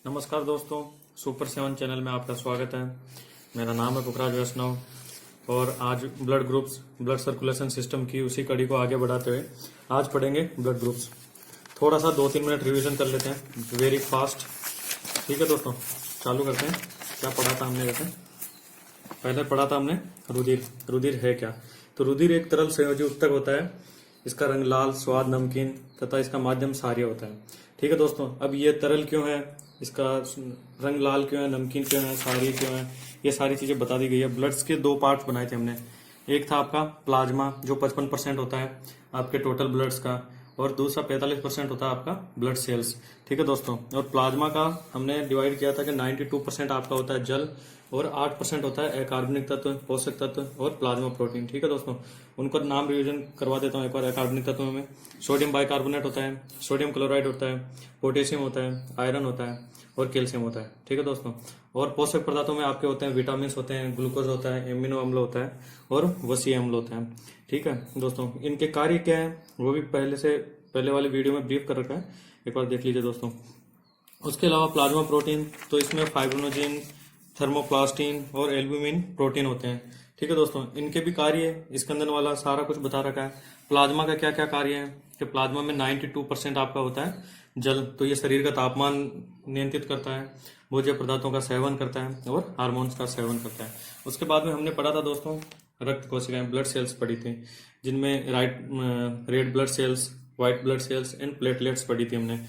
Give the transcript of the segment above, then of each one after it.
नमस्कार दोस्तों, super 7 channel में आपका स्वागत है। मेरा नाम है पुखराज वैष्णव और आज ब्लड सर्कुलेशन सिस्टम की उसी कड़ी को आगे बढ़ाते हुए आज पढ़ेंगे ब्लड ग्रुप्स। थोड़ा सा 2-3 मिनट रिवीजन कर लेते हैं, वेरी फास्ट। ठीक है दोस्तों, चालू करते हैं। क्या पढ़ा था हमने? जैसे पहले पढ़ा था हमने रुधिर। रुधिर है क्या? तो रुधिर एक तरल संयोजी उत्तक होता है। इसका रंग लाल, स्वाद नमकीन तथा इसका माध्यम क्षारीय होता है। ठीक है दोस्तों, अब ये तरल क्यों है, इसका रंग लाल क्यों है, नमकीन क्यों है, क्षारीय क्यों है, ये सारी चीजें बता दी गई है। ब्लड्स के 2 पार्ट्स बनाए थे हमने। एक था आपका प्लाज्मा जो 55% होता है आपके टोटल ब्लड्स का, और दूसरा 45% होता है आपका ब्लड सेल्स। ठीक है दोस्तों, और प्लाज्मा का हमने डिवाइड किया था कि 92% आपका होता है जल और 8% होता है अकार्बनिक तत्व, पोषक तत्व और प्लाज्मा प्रोटीन। ठीक है दोस्तों, उनका नाम रिवीजन करवा देता हूँ एक बार। अकार्बनिक तत्वों में सोडियम बाइकार्बोनेट होता है, सोडियम क्लोराइड होता है, पोटेशियम होता है, आयरन होता है और कैल्शियम होता है। ठीक है दोस्तों, और पोषक पदार्थों में आपके होते हैं विटामिन होते हैं, ग्लूकोज होता है, एमिनो अम्ल होता है और वसीय अम्ल होता है। ठीक है दोस्तों, इनके कार्य क्या है वो भी पहले वाले वीडियो में ब्रीफ कर रखा है, एक बार देख लीजिए दोस्तों। उसके अलावा प्लाज्मा प्रोटीन, तो इसमें फाइब्रोनोजिन, थर्मोप्लास्टिन और एल्ब्यूमिन प्रोटीन होते हैं। ठीक है दोस्तों, इनके भी कार्य इसके अंदर वाला सारा कुछ बता रखा है। प्लाज्मा का क्या क्या कार्य है कि प्लाज्मा में 92% आपका होता है जल, तो ये शरीर का तापमान नियंत्रित करता है, भोज्य पदार्थों का सेवन करता है और हार्मोन्स का सेवन करता है। उसके बाद में हमने पढ़ा था दोस्तों रक्त कोशिकाएं, ब्लड सेल्स पढ़ी थी, जिनमें red blood cells, white blood cells and platelets पढ़ी थी हमने।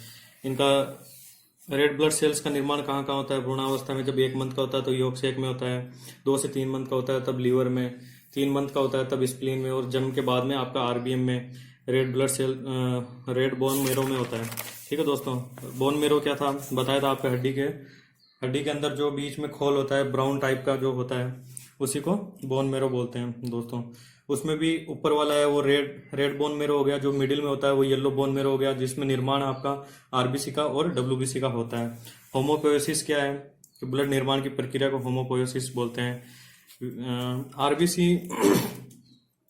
इनका रेड ब्लड सेल्स का निर्माण कहाँ कहाँ होता है? भ्रूणावस्था में जब 1 मंथ का होता है तो यॉर्क में होता है, 2 से 3 मंथ का होता है तब लीवर में, 3 मंथ का होता है तब स्प्लीन में, और जन्म के बाद में आपका आरबीएम में red blood cell red bone marrow में होता है। ठीक है दोस्तों, बोन मेरो क्या था बताया था आपका? हड्डी के अंदर जो बीच में खोल होता है ब्राउन टाइप का जो होता है उसी को बोन मेरो बोलते हैं दोस्तों। उसमें भी ऊपर वाला है वो रेड बोन मेरो हो गया, जो मिडिल में होता है वो येलो बोन मेरो हो गया, जिसमें निर्माण आपका आरबीसी का और डब्ल्यूबीसी का होता है। होमोपोएसिस क्या है कि ब्लड निर्माण की प्रक्रिया को होमोपोएसिस बोलते हैं। आरबीसी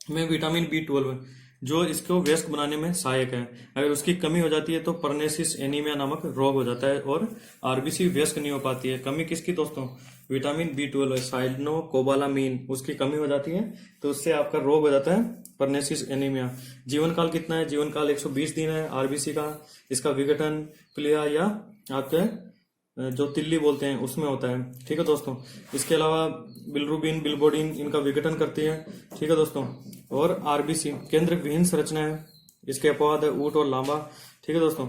में विटामिन B12 जो इसको व्यस्क बनाने में सहायक है, अगर उसकी कमी हो जाती है तो परनेसिस एनीमिया नामक रोग हो जाता है और आरबीसी व्यस्क नहीं हो पाती है। कमी किसकी दोस्तों? विटामिन B12 साइनोकोबालामीन, उसकी कमी हो जाती है तो उससे आपका रोग हो जाता है परनेसिस एनीमिया। जीवन काल कितना है? जीवन काल 120 दिन है आरबीसी का। इसका विघटन प्लिया या आपके जो तिल्ली बोलते हैं उसमें होता है। ठीक है दोस्तों, इसके अलावा बिलरुबिन, बिलबोडिन इनका विघटन करती है। ठीक है दोस्तों, और आरबीसी केंद्र विहीन संरचना है, इसके अपवाद है ऊंट और लांबा। ठीक है दोस्तों,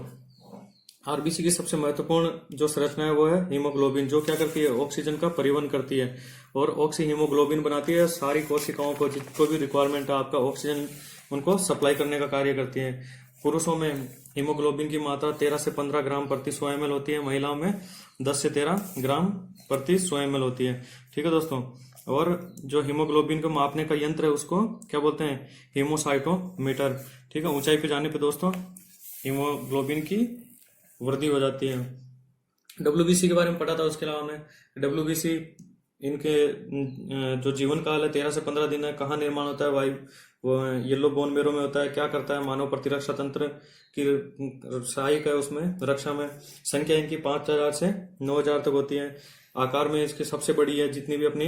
आरबीसी की सबसे महत्वपूर्ण जो संरचना है वो है हीमोग्लोबिन, जो क्या करती है? ऑक्सीजन का परिवहन करती है और ऑक्सी हीमोग्लोबिन बनाती है। सारी कोशिकाओं को जितको भी रिक्वायरमेंट है आपका ऑक्सीजन उनको सप्लाई करने का कार्य करती है। पुरुषों में हीमोग्लोबिन की मात्रा 13 से 15 ग्राम प्रति 100 ml होती है, महिलाओं में 10 से 13 ग्राम प्रति 100 ml होती है। ठीक है दोस्तों, और जो हीमोग्लोबिन को मापने का यंत्र है उसको क्या बोलते हैं? हीमोसाइटोमीटर। ठीक है, ऊंचाई पे जाने पे दोस्तों हीमोग्लोबिन की वृद्धि हो जाती है। डब्ल्यूबीसी के बारे में पढ़ा था। उसके अलावा हमें डब्ल्यूबीसी इनके जो जीवन काल है 13 से 15 दिन है। कहाँ निर्माण होता है? वायु येलो बोन मेरो में होता है। क्या करता है? मानव प्रतिरक्षा तंत्र की सहायक है उसमें, रक्षा में। संख्या इनकी 5000 से 9000 तक होती है। आकार में इसकी सबसे बड़ी है, जितनी भी अपनी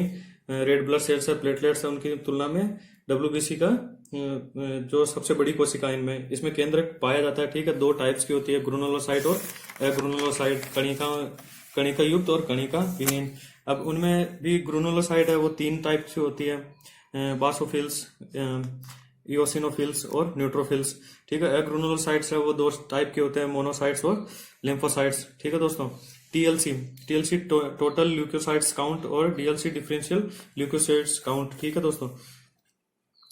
रेड ब्लड सेल्स है, प्लेटलेट्स है, उनकी तुलना में डब्ल्यूबीसी का जो सबसे बड़ी कोशिका इनमें, इसमें केंद्र पाया जाता है। ठीक है, 2 टाइप्स की होती है, ग्रेनुलोसाइट और एग्रेनुलोसाइट, कणिका युक्त और कणिका विहीन। अब उनमें भी ग्रेनुलोसाइट है वो 3 टाइप की होती है, बासोफिल्स, इओसिनोफिल्स और न्यूट्रोफिल्स। ठीक है, एग्रेनुलोसाइट्स है वो 2 टाइप के होते हैं, मोनोसाइट्स और लिम्फोसाइट्स। ठीक है दोस्तों, टीएलसी टोटल ल्यूकोसाइट्स काउंट और डीएलसी डिफरेंशियल ल्यूकोसाइट्स काउंट। ठीक है दोस्तों,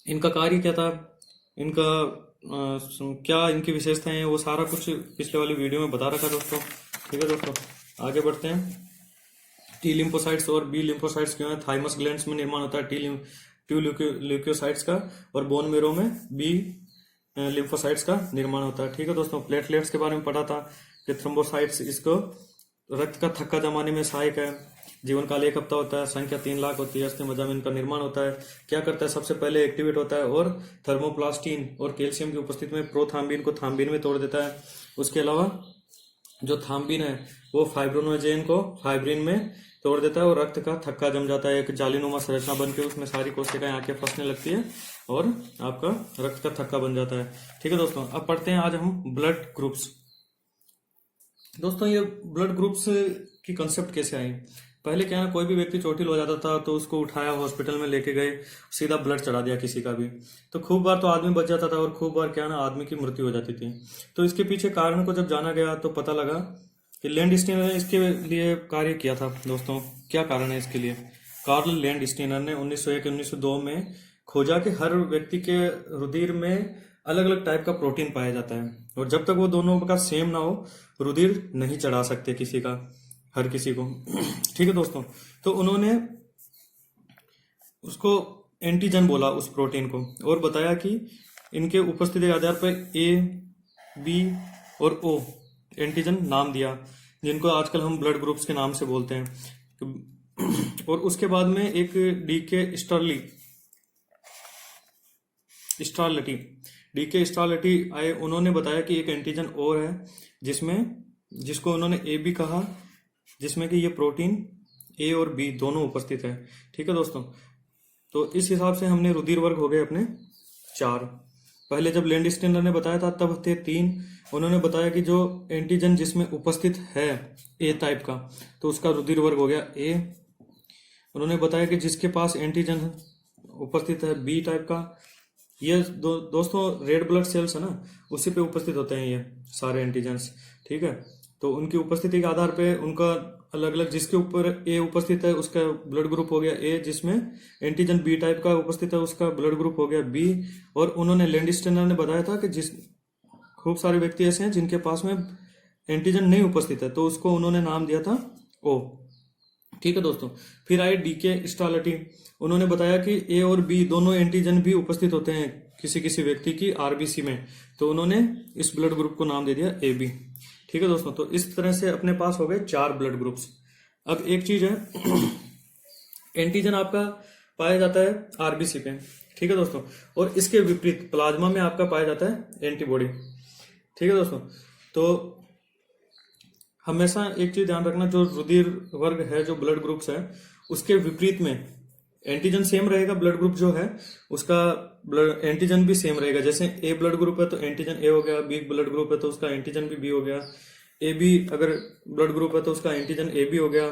इनका कार्य क्या था, इनका क्या इनकी विशेषताएं हैं, वो सारा कुछ पिछले वाली वीडियो में बता रखा दोस्तों। ठीक है दोस्तों, आगे बढ़ते हैं। टी लिम्फोसाइट्स और बी लिम्फोसाइट्स क्यों है? थाइमस ग्लैंड्स में निर्माण होता है टी ल्यूकोसाइट्स का, और बोन मेरो में बी लिम्फोसाइट्स का निर्माण होता है। ठीक है दोस्तों, प्लेटलेट्स के बारे में पढ़ा था कि थ्रोम्बोसाइट्स इसको रक्त का थक्का जमाने में सहायक है। जीवन काल 1 हफ्ता होता है, संख्या 3 लाख होती है, अस्थि मज्जा में इनका निर्माण होता है। क्या करता है? सबसे पहले एक्टिवेट होता है और थर्मोप्लास्टिन और कैल्शियम की उपस्थिति में प्रोथाम्बिन को थाम्बिन में तोड़ देता है। उसके अलावा जो थाम्बिन है वो फाइब्रोनोजेन को फाइब्रिन में तोड़ देता है और रक्त का थक्का जम जाता है, एक जालीनुमा संरचना बन के उसमें सारी कोशिकाएं आके फंसने लगती है और आपका रक्त का थक्का बन जाता है। ठीक है दोस्तों, अब पढ़ते हैं आज हम ब्लड ग्रुप्स। दोस्तों ये ब्लड ग्रुप्स की कंसेप्ट कैसे आई? पहले क्या है, कोई भी व्यक्ति चोटिल हो जाता था तो उसको उठाया, हॉस्पिटल में लेके गए, सीधा ब्लड चढ़ा दिया किसी का भी, तो खूब बार तो आदमी बच जाता था और खूब बार क्या ना आदमी की मृत्यु हो जाती थी। तो इसके पीछे कारण को जब जाना गया तो पता लगा कि लैंडस्टीनर ने इसके लिए कार्य किया था। दोस्तों क्या कारण है इसके लिए? कार्ल लैंडस्टीनर ने 1901-1902 में खोजा कि हर व्यक्ति के रुधिर में अलग अलग टाइप का प्रोटीन पाया जाता है और जब तक वो दोनों का सेम ना हो रुधिर नहीं चढ़ा सकते किसी का, हर किसी को। ठीक है दोस्तों, तो उन्होंने उसको एंटीजन बोला उस प्रोटीन को और बताया कि इनके उपस्थिति के आधार पर ए, बी और ओ एंटीजन नाम दिया, जिनको आजकल हम ब्लड ग्रुप्स के नाम से बोलते हैं। और उसके बाद में एक डीके स्टारलिटी आए, उन्होंने बताया कि एक एंटीजन और है जिसको उन्होंने ए बी कहा, जिसमें कि ये प्रोटीन ए और बी दोनों उपस्थित है। ठीक है दोस्तों, तो इस हिसाब से हमने रुधिर वर्ग हो गए अपने 4। पहले जब लैंडस्टीनर ने बताया था तब थे 3। उन्होंने बताया कि जो एंटीजन जिसमें उपस्थित है ए टाइप का तो उसका रुधिर वर्ग हो गया ए। उन्होंने बताया कि जिसके पास एंटीजन उपस्थित है बी टाइप का, ये दोस्तों रेड ब्लड सेल्स है ना, उसी पे उपस्थित होते हैं ये सारे एंटीजेंस। ठीक है, तो उनकी उपस्थिति के आधार पे उनका अलग अलग, जिसके ऊपर ए उपस्थित है उसका ब्लड ग्रुप हो गया ए, जिसमें एंटीजन बी टाइप का उपस्थित है उसका ब्लड ग्रुप हो गया बी। और उन्होंने लैंडस्टीनर ने बताया था कि खूब सारे व्यक्ति ऐसे हैं जिनके पास में एंटीजन नहीं उपस्थित है तो उसको उन्होंने नाम दिया था ओ। ठीक है दोस्तों, फिर आए डीके स्टारलिटी। उन्होंने बताया कि ए और बी दोनों एंटीजन भी उपस्थित होते हैं किसी किसी व्यक्ति की आरबीसी में, तो उन्होंने इस ब्लड ग्रुप को नाम दे दिया ए बी। ठीक है दोस्तों, तो इस तरह से अपने पास हो गए 4 ब्लड ग्रुप्स। अब एक चीज है, एंटीजन आपका पाया जाता है आरबीसी पे। ठीक है दोस्तों, और इसके विपरीत प्लाज्मा में आपका पाया जाता है एंटीबॉडी। ठीक है दोस्तों, तो हमेशा एक चीज ध्यान रखना, जो रुधिर वर्ग है, जो ब्लड ग्रुप्स है, उसके विपरीत में एंटीजन सेम रहेगा, ब्लड ग्रुप जो है उसका ब्लड एंटीजन भी सेम रहेगा। जैसे ए ब्लड ग्रुप है तो एंटीजन ए हो गया, बी ब्लड ग्रुप है तो उसका एंटीजन भी बी हो गया, ए बी अगर ब्लड ग्रुप है तो उसका एंटीजन ए बी हो गया,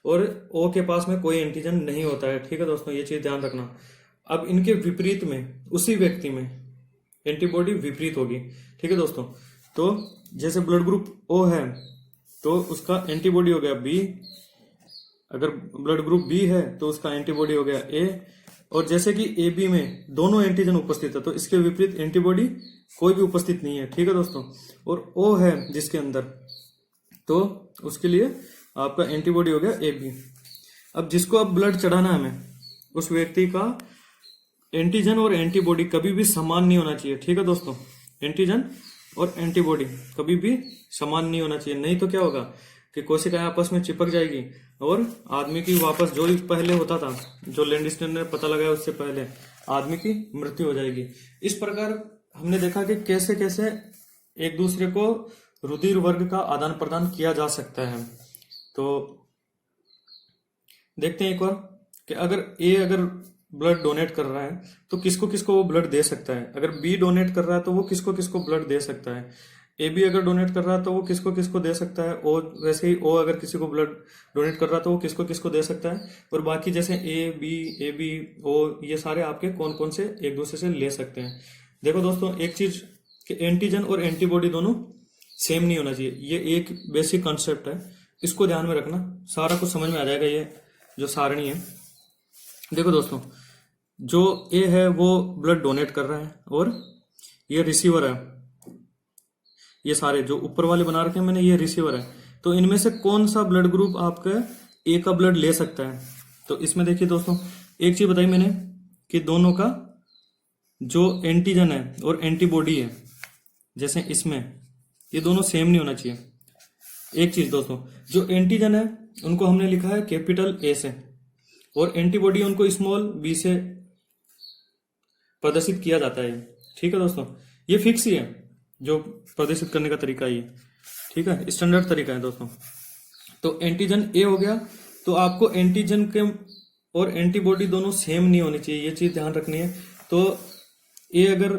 और ओ के पास में कोई एंटीजन नहीं होता है। ठीक है दोस्तों, ये चीज ध्यान रखना। अब इनके विपरीत में उसी व्यक्ति में एंटीबॉडी विपरीत होगी। ठीक है दोस्तों, तो जैसे ब्लड ग्रुप ओ है तो उसका एंटीबॉडी हो गया बी, अगर ब्लड ग्रुप बी है तो उसका एंटीबॉडी हो गया ए। और जैसे कि ए बी में दोनों एंटीजन उपस्थित है तो इसके विपरीत एंटीबॉडी कोई भी उपस्थित नहीं है। ठीक है दोस्तों, और ओ है जिसके अंदर तो उसके लिए आपका एंटीबॉडी हो गया ए बी। अब जिसको अब ब्लड चढ़ाना है हमें, उस व्यक्ति का एंटीजन और एंटीबॉडी कभी भी समान नहीं होना चाहिए। ठीक है दोस्तों, एंटीजन और एंटीबॉडी कभी भी समान नहीं होना चाहिए, नहीं तो क्या होगा कि कोशिकाएं आपस में चिपक जाएगी और आदमी की वापस जो पहले होता था, जो लैंडस्टीनर ने पता लगाया उससे पहले, आदमी की मृत्यु हो जाएगी। इस प्रकार हमने देखा कि कैसे कैसे एक दूसरे को रुधिर वर्ग का आदान प्रदान किया जा सकता है। तो देखते हैं एक बार कि अगर ब्लड डोनेट कर रहा है तो किसको किसको वो ब्लड दे सकता है, अगर बी डोनेट कर रहा है तो वो किसको किसको ब्लड दे सकता है, ए बी अगर डोनेट कर रहा है तो वो किसको किसको दे सकता है, और वैसे ही ओ अगर किसी को ब्लड डोनेट कर रहा है तो वो किसको किसको दे सकता है, और बाकी जैसे ए बी ओ ये सारे आपके कौन कौन से एक दूसरे से ले सकते हैं। देखो दोस्तों, एक चीज कि एंटीजन और एंटीबॉडी दोनों सेम नहीं होना चाहिए, ये एक बेसिक कॉन्सेप्ट है, इसको ध्यान में रखना, सारा कुछ समझ में आ जाएगा। ये जो सारणी है, देखो दोस्तों, जो ए है वो ब्लड डोनेट कर रहा है और ये रिसीवर है, ये सारे जो ऊपर वाले बना रखे हैं मैंने, ये रिसीवर है। तो इनमें से कौन सा ब्लड ग्रुप आपका ए का ब्लड ले सकता है? तो इसमें देखिए दोस्तों, एक चीज बताई मैंने कि दोनों का जो एंटीजन है और एंटीबॉडी है, जैसे इसमें ये दोनों सेम नहीं होना चाहिए। एक चीज दोस्तों, जो एंटीजन है उनको हमने लिखा है कैपिटल ए से और एंटीबॉडी उनको स्मॉल बी से प्रदर्शित किया जाता है। ठीक है दोस्तों, ये फिक्स ही है जो प्रदर्शित करने का तरीका ये। ठीक ठीक है, स्टैंडर्ड तरीका है दोस्तों। तो एंटीजन ए हो गया, तो आपको एंटीजन के और एंटीबॉडी दोनों सेम नहीं होनी चाहिए, ये चीज ध्यान रखनी है। तो ए अगर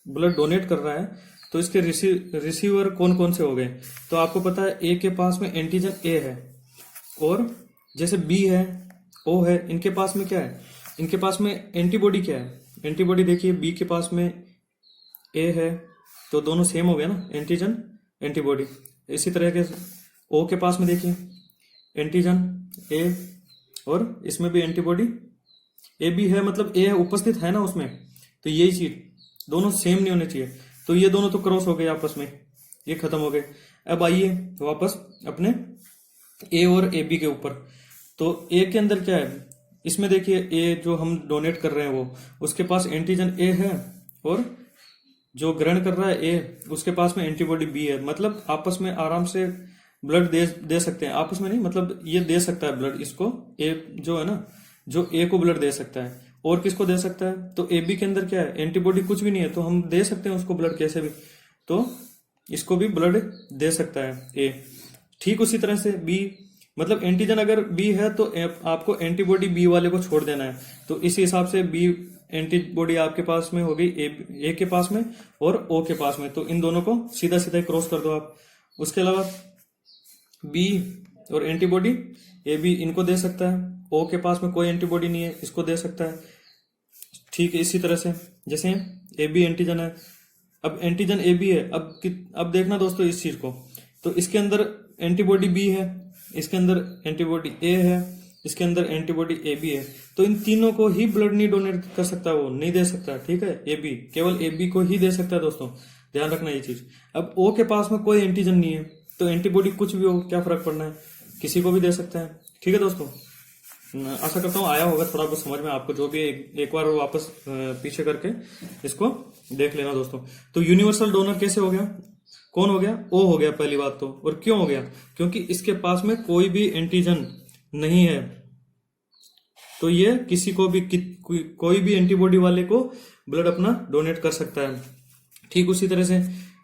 ब्लड डोनेट कर रहा है तो इसके रिसीवर कौन कौन से हो गए, तो आपको पता है ए के पास में एंटीजन ए है, और जैसे बी है, ओ है, इनके पास में क्या है, इनके पास में एंटीबॉडी क्या है, एंटीबॉडी देखिए बी के पास में ए है, तो दोनों सेम हो गया ना, एंटीजन एंटीबॉडी। इसी तरह के ओ के पास में देखिए एंटीजन ए, और इसमें भी एंटीबॉडी ए बी है, मतलब ए उपस्थित है ना उसमें, तो यही चीज दोनों सेम नहीं होने चाहिए। तो ये दोनों तो क्रॉस हो गए आपस में, ये खत्म हो गए। अब आइए वापस अपने ए और ए बी के ऊपर। तो ए के अंदर क्या है, इसमें देखिए ए जो हम डोनेट कर रहे हैं वो, उसके पास एंटीजन ए है, और जो ग्रहण कर रहा है ए, उसके पास में एंटीबॉडी बी है। मतलब आपस में आराम से ब्लड दे सकते हैं, आपस में नहीं, मतलब ये दे सकता है ब्लड इसको, ए जो है ना, जो ए को ब्लड दे सकता है, और किसको दे सकता है, तो ए बी के अंदर क्या है, एंटीबॉडी कुछ भी नहीं है, तो हम दे सकते हैं उसको ब्लड कैसे भी, तो इसको भी ब्लड दे सकता है ए। ठीक उसी तरह से बी, मतलब एंटीजन अगर बी है तो आपको एंटीबॉडी बी वाले को छोड़ देना है। तो इसी हिसाब से बी एंटीबॉडी आपके पास में हो गई ए के पास में और ओ के पास में, तो इन दोनों को सीधा सीधा क्रॉस कर दो आप। उसके अलावा बी और एंटीबॉडी ए बी इनको दे सकता है, ओ के पास में कोई एंटीबॉडी नहीं है, इसको दे सकता है। ठीक है, इसी तरह से जैसे ए बी एंटीजन है, अब एंटीजन ए बी है, अब देखना दोस्तों इस चीज को, तो इसके अंदर एंटीबॉडी बी है, इसके अंदर एंटीबॉडी ए है, इसके अंदर एंटीबॉडी ए बी है, तो इन तीनों को ही ब्लड नहीं डोनेट कर सकता, वो नहीं दे सकता। ठीक है, ए बी केवल ए बी को ही दे सकता है दोस्तों, ध्यान रखना ये चीज। अब ओ के पास में कोई एंटीजन नहीं है, तो एंटीबॉडी कुछ भी हो, क्या फर्क पड़ना है, किसी को भी दे सकता है। ठीक है दोस्तों, आशा करता हूँ आया होगा थोड़ा बहुत समझ में आपको, जो भी एक बार वापस पीछे करके इसको देख लेना दोस्तों। तो यूनिवर्सल डोनर कैसे हो गया, कौन हो गया, ओ हो गया पहली बात तो। और क्यों हो गया, क्योंकि इसके पास में कोई भी एंटीजन नहीं है, तो ये किसी को भी कोई भी एंटीबॉडी वाले को ब्लड अपना डोनेट कर सकता है। ठीक उसी तरह से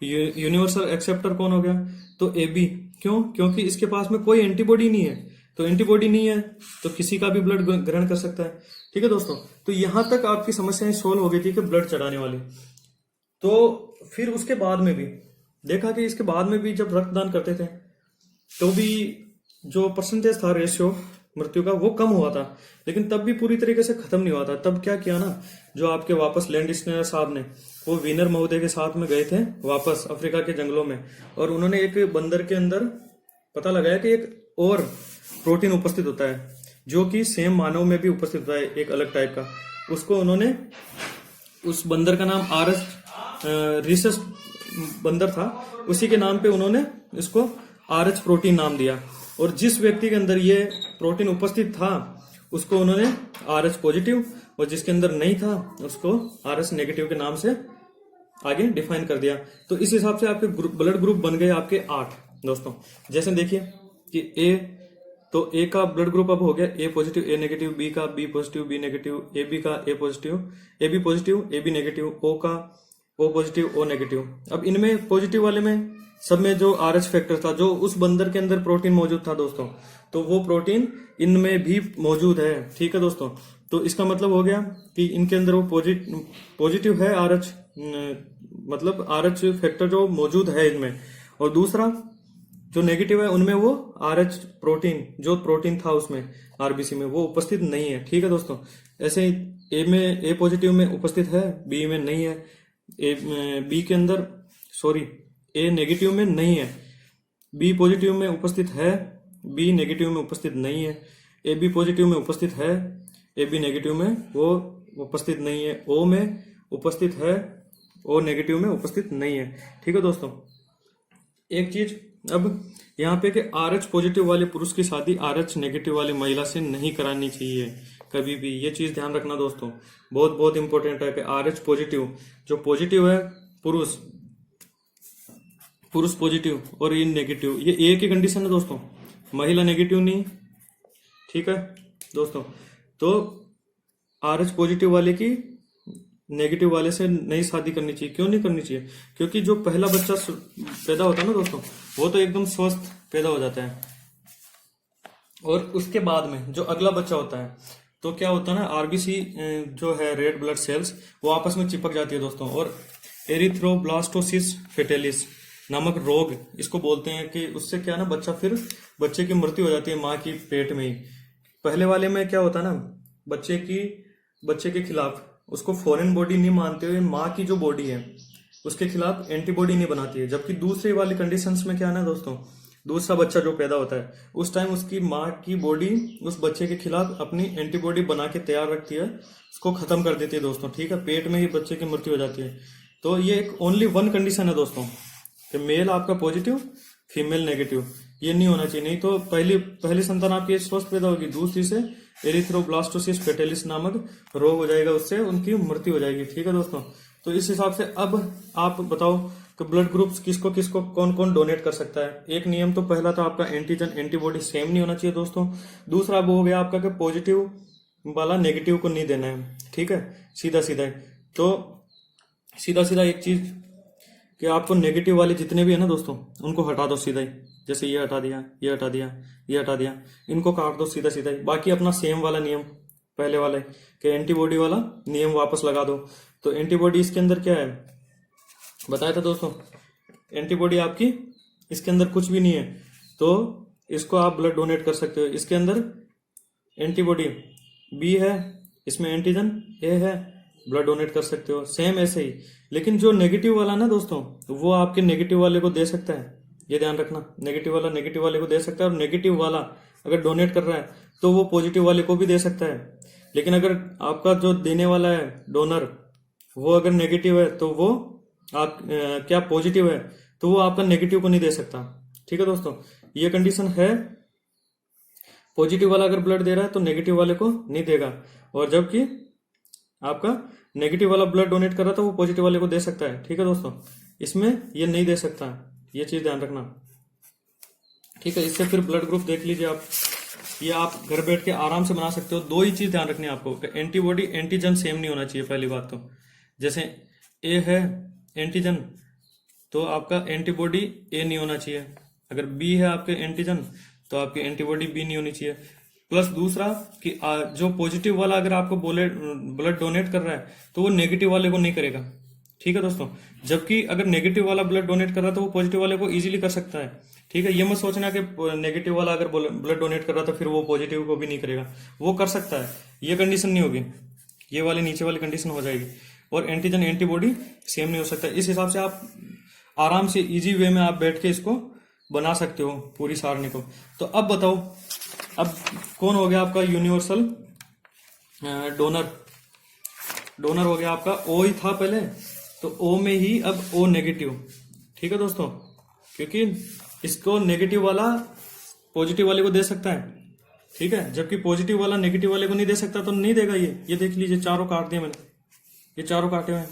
यूनिवर्सल एक्सेप्टर कौन हो गया, तो ए बी। क्यों, क्योंकि इसके पास में कोई एंटीबॉडी नहीं है, तो एंटीबॉडी नहीं है तो किसी का भी ब्लड ग्रहण कर सकता है। ठीक है दोस्तों, तो यहां तक आपकी समस्याएं सोल्व हो गई थी कि ब्लड चढ़ाने वाली। तो फिर उसके बाद में भी देखा कि इसके बाद में भी जब रक्तदान करते थे तो भी जो परसेंटेज था, रेशियो मृत्यु का, वो कम हुआ था, लेकिन तब भी पूरी तरीके से खत्म नहीं हुआ था। तब क्या किया ना, जो आपके वापस लैंडस्नेयर साहब ने, वो वीनर महोदय के साथ में गए थे वापस अफ्रीका के जंगलों में, और उन्होंने एक बंदर के अंदर पता लगाया कि एक और प्रोटीन उपस्थित होता है जो कि सेम मानव में भी उपस्थित होता है, एक अलग टाइप का। उसको उन्होंने, उस बंदर का नाम आरएस रिसस बंदर था, उसी के नाम पे उन्होंने इसको आरएच प्रोटीन नाम दिया। और जिस व्यक्ति के अंदर ये प्रोटीन उपस्थित था उसको उन्होंने आरएच पॉजिटिव, और जिसके अंदर नहीं था उसको आरएच नेगेटिव के नाम से आगे डिफाइन कर दिया। तो इस हिसाब से आपके ब्लड ग्रुप बन गए आपके 8 दोस्तों। जैसे देखिए कि ए, तो ए का ब्लड ग्रुप अब हो गया A positive A negative, B का B positive B negative, A B का A positive A B positive A B negative, O का ओ पॉजिटिव ओ नेगेटिव। अब इनमें पॉजिटिव वाले में सब में जो आरएच फैक्टर था, जो उस बंदर के अंदर प्रोटीन मौजूद था दोस्तों, तो वो प्रोटीन इनमें भी मौजूद है। ठीक है दोस्तों, तो इसका मतलब हो गया कि इनके अंदर वो पॉजिटिव है आरएच, मतलब आरएच फैक्टर जो मौजूद है इनमें, और दूसरा जो नेगेटिव है उनमें वो आरएच प्रोटीन, जो प्रोटीन था उसमें आरबीसी में, वो उपस्थित नहीं है। ठीक है दोस्तों, ऐसे ही ए में ए पॉजिटिव में उपस्थित है, बी में नहीं है, बी के अंदर ए नेगेटिव में नहीं है, बी पॉजिटिव में उपस्थित है, बी नेगेटिव में उपस्थित नहीं है, ए बी पॉजिटिव में उपस्थित है, ए बी नेगेटिव में वो उपस्थित नहीं है, ओ में उपस्थित है, ओ नेगेटिव में उपस्थित नहीं है। ठीक है दोस्तों, एक चीज अब यहाँ पे कि आरएच पॉजिटिव वाले पुरुष की शादी आरएच नेगेटिव वाली महिला से नहीं करानी चाहिए कभी भी, ये चीज ध्यान रखना दोस्तों, बहुत बहुत इंपॉर्टेंट है कि आरएच पॉजिटिव जो पॉजिटिव है पुरुष पॉजिटिव और ये नेगेटिव, ये ए की कंडीशन है दोस्तों, महिला नेगेटिव नहीं। ठीक है दोस्तों, तो आरएच पॉजिटिव वाले की नेगेटिव वाले से नहीं शादी करनी चाहिए। क्यों नहीं करनी चाहिए? क्योंकि जो पहला बच्चा पैदा होता है ना दोस्तों, वो तो एकदम स्वस्थ पैदा हो जाता है, और उसके बाद में जो अगला बच्चा होता है तो क्या होता है ना, आरबीसी जो है रेड ब्लड सेल्स वो आपस में चिपक जाती है दोस्तों, और एरिथ्रोब्लास्टोसिस फेटेलिस नामक रोग इसको बोलते हैं कि उससे क्या ना बच्चे की मृत्यु हो जाती है माँ की पेट में ही। पहले वाले में क्या होता है ना, बच्चे के खिलाफ उसको फॉरेन बॉडी नहीं मानते हुए माँ की जो बॉडी है उसके खिलाफ एंटीबॉडी नहीं बनाती है। जबकि दूसरी वाली कंडीशंस में क्या है ना दोस्तों, दूसरा बच्चा जो पैदा होता है उस टाइम उसकी माँ की बॉडी उस बच्चे के खिलाफ अपनी एंटीबॉडी बना के तैयार रखती है, उसको खत्म कर देती है दोस्तों। ठीक है, पेट में ही बच्चे की मृत्यु हो जाती है। तो ये एक ओनली वन कंडीशन है दोस्तों कि मेल आपका पॉजिटिव, फीमेल नेगेटिव, ये नहीं होना चाहिए। नहीं तो पहली संतान आपकी स्वस्थ पैदा होगी, दूसरी से एरिथ्रोब्लास्टोसिस फेटेलिस नामक रोग हो जाएगा, उससे उनकी मृत्यु हो जाएगी। ठीक है दोस्तों, तो इस हिसाब से अब आप बताओ कि ब्लड ग्रुप्स किसको किसको कौन कौन डोनेट कर सकता है। एक नियम तो पहला तो आपका एंटीजन एंटीबॉडी सेम नहीं होना चाहिए दोस्तों। दूसरा वो हो गया आपका कि पॉजिटिव वाला नेगेटिव को नहीं देना है। ठीक है, सीधा सीधा तो सीधा एक चीज कि आपको नेगेटिव वाले जितने भी है ना दोस्तों उनको हटा दो सीधा ही। जैसे ये हटा दिया, ये हटा दिया, ये हटा दिया, इनको काट दो सीधा सीधा ही। बाकी अपना सेम वाला नियम पहले वाले कि एंटीबॉडी वाला नियम वापस लगा दो। तो एंटीबॉडी इसके अंदर क्या है बताया था दोस्तों, एंटीबॉडी आपकी इसके अंदर कुछ भी नहीं है, तो इसको आप ब्लड डोनेट कर सकते हो। इसके अंदर एंटीबॉडी बी है, इसमें एंटीजन ए है, ब्लड डोनेट कर सकते हो। सेम ऐसे ही, लेकिन जो नेगेटिव वाला ना दोस्तों वो आपके नेगेटिव वाले को दे सकता है, ये ध्यान रखना। नेगेटिव वाला नेगेटिव वाले को दे सकता है, और नेगेटिव वाला अगर डोनेट कर रहा है तो वो पॉजिटिव वाले को भी दे सकता है। लेकिन अगर आपका जो देने वाला है डोनर वो अगर नेगेटिव है तो वो आप क्या पॉजिटिव है तो वो आपका नेगेटिव को नहीं दे सकता। ठीक है दोस्तों, ये कंडीशन है। पॉजिटिव वाला अगर ब्लड दे रहा है तो नेगेटिव वाले को नहीं देगा, और जबकि आपका नेगेटिव वाला ब्लड डोनेट कर रहा था वो पॉजिटिव वाले को दे सकता है। ठीक है दोस्तों, इसमें ये नहीं दे सकता, ये चीज ध्यान रखना। ठीक है, इससे फिर ब्लड ग्रुप देख लीजिए आप, ये आप घर बैठ के आराम से बना सकते हो। दो ही चीज ध्यान रखनी है आपको, एंटीबॉडी एंटीजन सेम नहीं होना चाहिए पहली बात तो। जैसे ए है एंटीजन तो आपका एंटीबॉडी ए नहीं होना चाहिए, अगर बी है आपके एंटीजन तो आपकी एंटीबॉडी बी नहीं होनी चाहिए। प्लस दूसरा कि जो पॉजिटिव वाला अगर आपको बोले ब्लड डोनेट कर रहा है तो वो नेगेटिव वाले को नहीं करेगा। ठीक है दोस्तों, जबकि अगर नेगेटिव वाला ब्लड डोनेट कर रहा है तो वो पॉजिटिव वाले को इजीली कर सकता है। ठीक है, ये मत सोचना कि नेगेटिव वाला अगर ब्लड डोनेट कर रहा था फिर वो पॉजिटिव को भी नहीं करेगा, वो कर सकता है, ये कंडीशन नहीं होगी, ये वाली नीचे वाली कंडीशन हो जाएगी। और एंटीजन एंटीबॉडी सेम नहीं हो सकता। इस हिसाब से आप आराम से इजी वे में आप बैठ के इसको बना सकते हो पूरी सारणी को। तो अब बताओ, अब कौन हो गया आपका यूनिवर्सल डोनर? डोनर हो गया आपका ओ ही था पहले, तो ओ में ही अब ओ नेगेटिव। ठीक है दोस्तों, क्योंकि इसको नेगेटिव वाला पॉजिटिव वाले को दे सकता है। ठीक है, जबकि पॉजिटिव वाला नेगेटिव वाले को नहीं दे सकता, तो नहीं देगा ये देख लीजिए, चारों काट दिए मैंने, ये चारों काटे हुए हैं।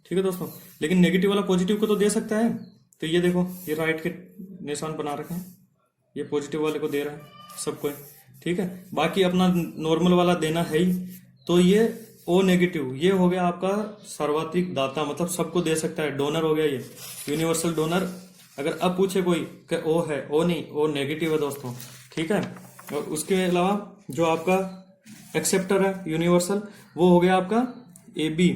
ठीक है दोस्तों, लेकिन नेगेटिव वाला पॉजिटिव को तो दे सकता है। तो ये देखो, ये राइट के निशान बना रखे हैं, ये पॉजिटिव वाले को दे रहा है सबको। ठीक है, बाकी अपना नॉर्मल वाला देना है ही। तो ये ओ नेगेटिव ये हो गया आपका सर्वाधिक दाता, मतलब सबको दे सकता है, डोनर हो गया ये यूनिवर्सल डोनर। अगर अब पूछे कोई कि ओ है, ओ नहीं, ओ नेगेटिव है दोस्तों। ठीक है, और उसके अलावा जो आपका एक्सेप्टर है यूनिवर्सल वो हो गया आपका ए बी।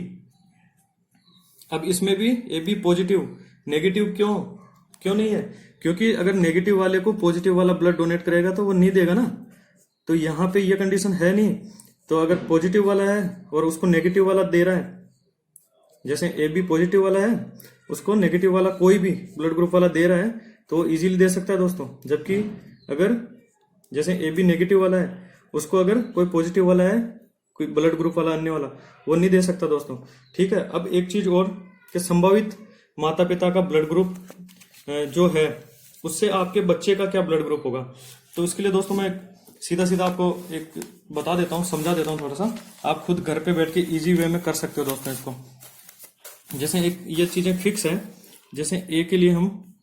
अब इसमें भी ए बी पॉजिटिव, नेगेटिव क्यों नहीं है? क्योंकि अगर नेगेटिव वाले को पॉजिटिव वाला ब्लड डोनेट करेगा तो वो नहीं देगा ना, तो यहाँ पे ये कंडीशन है नहीं। तो अगर पॉजिटिव वाला है और उसको नेगेटिव वाला दे रहा है, जैसे ए बी पॉजिटिव वाला है उसको नेगेटिव वाला कोई भी ब्लड ग्रुप वाला दे रहा है तो वो इजीली दे सकता है दोस्तों। जबकि अगर जैसे ए बी नेगेटिव वाला है उसको अगर कोई पॉजिटिव वाला है, कोई ब्लड ग्रुप वाला अन्य वाला, वो नहीं दे सकता दोस्तों। ठीक है, अब एक चीज और कि संभावित माता पिता का ब्लड ग्रुप जो है उससे आपके बच्चे का क्या ब्लड ग्रुप होगा। तो इसके लिए दोस्तों मैं सीधा सीधा आपको एक बता देता हूँ, समझा देता हूँ थोड़ा सा, आप खुद घर पे बैठ के इजी वे में कर सकते हो दोस्तों इसको। जैसे एक ये चीजें फिक्स है, जैसे ए के लिए हम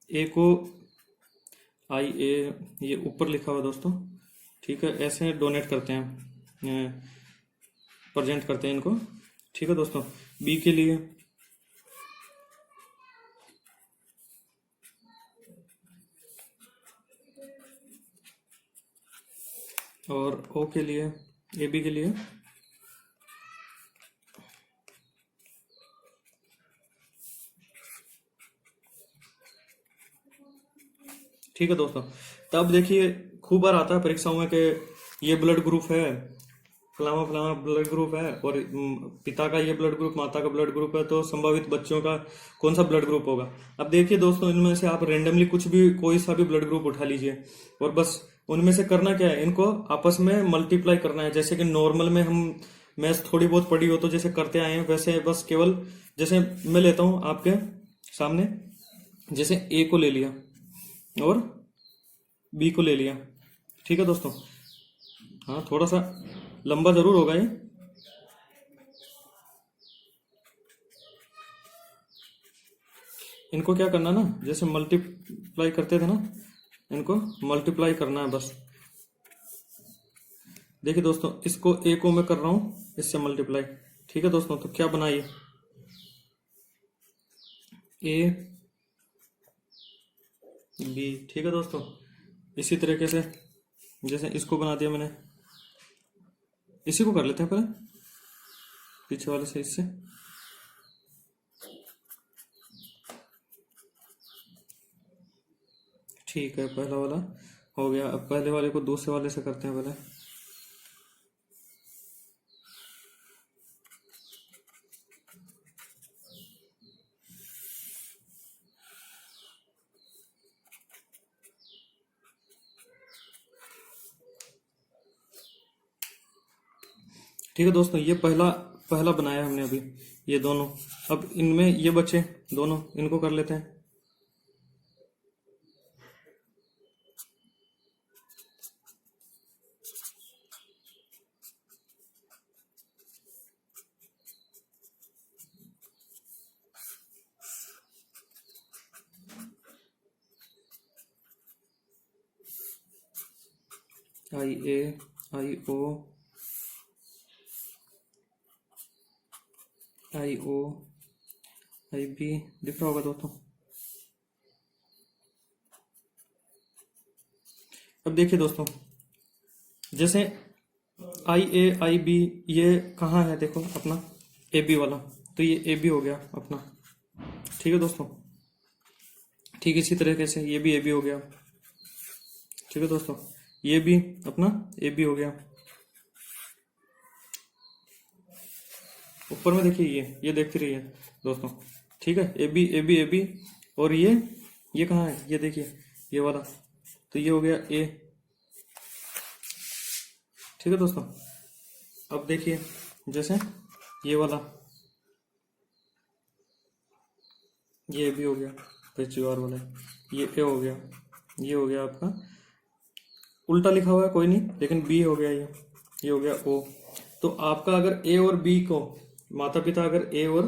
ए को आई ए ये ऊपर लिखा हुआ दोस्तों। ठीक है, ऐसे डोनेट करते हैं प्रेजेंट करते हैं इनको। ठीक है दोस्तों, बी के लिए और ओ के लिए, ए बी के लिए ठीक है दोस्तों। तब देखिए खूब बार आता है परीक्षाओं में कि ये ब्लड ग्रुप है, फलाना फलाना ब्लड ग्रुप है, और पिता का ये ब्लड ग्रुप, माता का ब्लड ग्रुप है, तो संभावित बच्चों का कौन सा ब्लड ग्रुप होगा। अब देखिए दोस्तों, इनमें से आप रेंडमली कुछ भी कोई सा भी ब्लड ग्रुप उठा लीजिए और बस उनमें से करना क्या है, इनको आपस में मल्टीप्लाई करना है। जैसे कि नॉर्मल में हम मैथ्स थोड़ी बहुत पढ़ी हो तो जैसे करते आए हैं, वैसे बस केवल जैसे मैं लेता हूं आपके सामने, जैसे ए को ले लिया और बी को ले लिया। ठीक है दोस्तों, हाँ थोड़ा सा लंबा जरूर होगा ये। इनको क्या करना ना, जैसे मल्टीप्लाई करते थे ना, इनको मल्टीप्लाई करना है बस। देखिए दोस्तों, इसको ए को मैं कर रहा हूं इससे मल्टीप्लाई। ठीक है दोस्तों, तो क्या बनाइए, ए बी। ठीक है दोस्तों, इसी तरीके से जैसे इसको बना दिया मैंने, इसी को कर लेते हैं पहले पीछे वाले से, इससे ठीक है। पहला वाला हो गया, अब पहले वाले को दूसरे वाले से करते हैं पहले। ठीक है दोस्तों, ये पहला पहला बनाया हमने अभी, ये दोनों। अब इनमें ये बचे दोनों, इनको कर लेते हैं। आई ए, आई ओ, आई ओ, आई बी, दिख रहा होगा दोस्तों। अब देखिए दोस्तों, जैसे आई ए आई बी, ये कहाँ है देखो अपना ए बी वाला, तो ये ए बी हो गया अपना। ठीक है दोस्तों, ठीक इसी तरीके से ये भी ए बी हो गया। ठीक है दोस्तों, ये भी अपना ए बी हो गया। ऊपर में देखिए ये देखते रहिए दोस्तों। ठीक है, A B A B A B, और ये कहाँ है, ये देखिए ये वाला, तो ये हो गया ए। ठीक है दोस्तों, अब देखिए जैसे ये वाला, ये भी हो गया पेचीवार वाला, ये ए हो गया, ये हो गया आपका, उल्टा लिखा हुआ है कोई नहीं, लेकिन बी हो गया, ये हो गया ओ। तो आपका अगर ए और बी को, माता पिता अगर ए और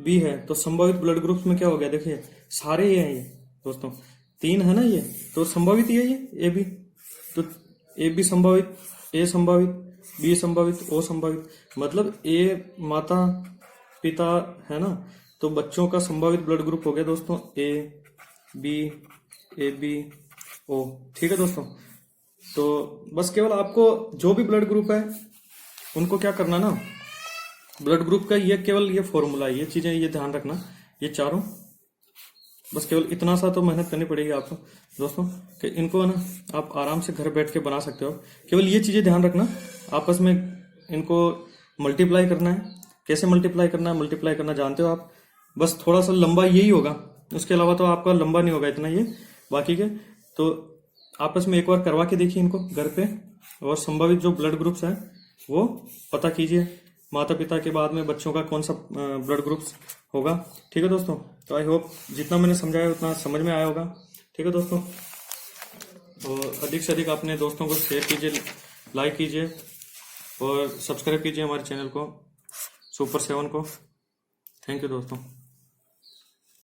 बी है, तो संभावित ब्लड ग्रुप्स में क्या हो गया, देखिए सारे ये हैं ये दोस्तों, 3 है ना ये, तो संभावित ये ए बी, तो ए बी संभावित, ए संभावित, बी संभावित, ओ संभावित, मतलब ए माता पिता है ना, तो बच्चों का संभावित ब्लड ग्रुप हो गया दोस्तों ए बी ओ। ठीक है दोस्तों, तो बस केवल आपको जो भी ब्लड ग्रुप है उनको क्या करना ना, ब्लड ग्रुप का ये केवल ये फॉर्मूला है, ये चीजें ये ध्यान रखना, ये चारों, बस केवल इतना सा तो मेहनत करनी पड़ेगी आपको दोस्तों कि इनको ना आप आराम से घर बैठ के बना सकते हो। केवल ये चीजें ध्यान रखना, आपस में इनको मल्टीप्लाई करना है। कैसे मल्टीप्लाई करना है, मल्टीप्लाई करना जानते हो आप, बस थोड़ा सा लंबा यही होगा, उसके अलावा तो आपका लंबा नहीं होगा इतना ये बाकी के। तो आपस में एक बार करवा के देखिए इनको घर पे, और संभावित जो ब्लड ग्रुप्स हैं वो पता कीजिए, माता पिता के बाद में बच्चों का कौन सा ब्लड ग्रुप्स होगा। ठीक है दोस्तों, तो आई होप जितना मैंने समझाया उतना समझ में आया होगा। ठीक है दोस्तों, और अधिक से अधिक अपने दोस्तों को शेयर कीजिए, लाइक कीजिए और सब्सक्राइब कीजिए हमारे चैनल को, सुपर 7 को। थैंक यू दोस्तों।